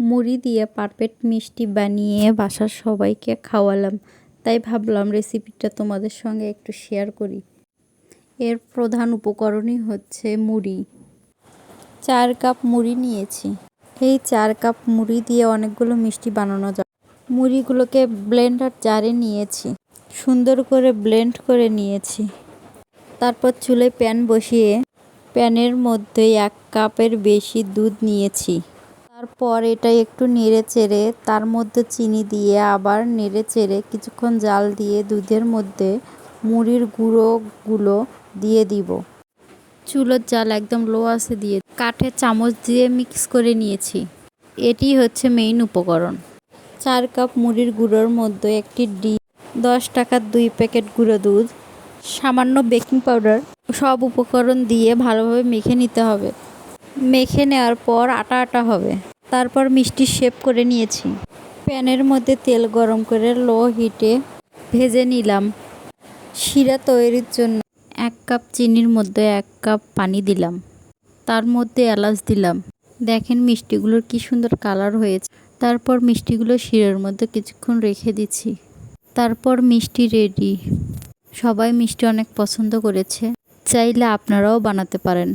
মুড়ি দিয়ে পারফেক্ট মিষ্টি বানিয়ে বাসার সবাইকে খাওয়ালাম। তাই ভাবলাম রেসিপিটা তোমাদের সঙ্গে একটু শেয়ার করি। এর প্রধান উপকরণই হচ্ছে মুড়ি। 4 কাপ মুড়ি নিয়েছি। এই 4 কাপ মুড়ি দিয়ে অনেকগুলো মিষ্টি বানানো যায়। মুড়িগুলোকে ব্লেন্ডার জারে নিয়েছি, সুন্দর করে ব্লেন্ড করে নিয়েছি। তারপর চুলায় প্যান বসিয়ে প্যানের মধ্যে 1 কাপের বেশি দুধ নিয়েছি। তারপর এটা একটু নেড়ে চেড়ে তার মধ্যে চিনি দিয়ে আবার নেড়ে চেড়ে কিছুক্ষণ জাল দিয়ে দুধের মধ্যে মুড়ির গুঁড়োগুলো দিয়ে দিব। চুলোর জাল একদম লো আছে দিয়ে কাঠের চামচ দিয়ে মিক্স করে নিয়েছি। এটি হচ্ছে মেইন উপকরণ। 4 কাপ মুড়ির গুঁড়োর মধ্যে একটি ডিম, 10 টাকার 2 প্যাকেট গুঁড়ো দুধ, সামান্য বেকিং পাউডার, সব উপকরণ দিয়ে ভালোভাবে মেখে নিতে হবে। মেখে নেওয়ার পর আটা আটা হবে। তারপর মিষ্টি শেপ করে নিয়েছি। প্যানের মধ্যে তেল গরম করে লো হিটে ভেজে নিলাম। শিরা তৈরির জন্য 1 কাপ চিনির মধ্যে 1 কাপ পানি দিলাম। তার মধ্যে এলাচ দিলাম। দেখেন মিষ্টিগুলোর কি সুন্দর কালার হয়েছে। তারপর মিষ্টিগুলো শিরার মধ্যে কিছুক্ষণ রেখে দিচ্ছি। তারপর মিষ্টি রেডি। সবাই মিষ্টি অনেক পছন্দ করেছে। চাইলে আপনারাও বানাতে পারেন।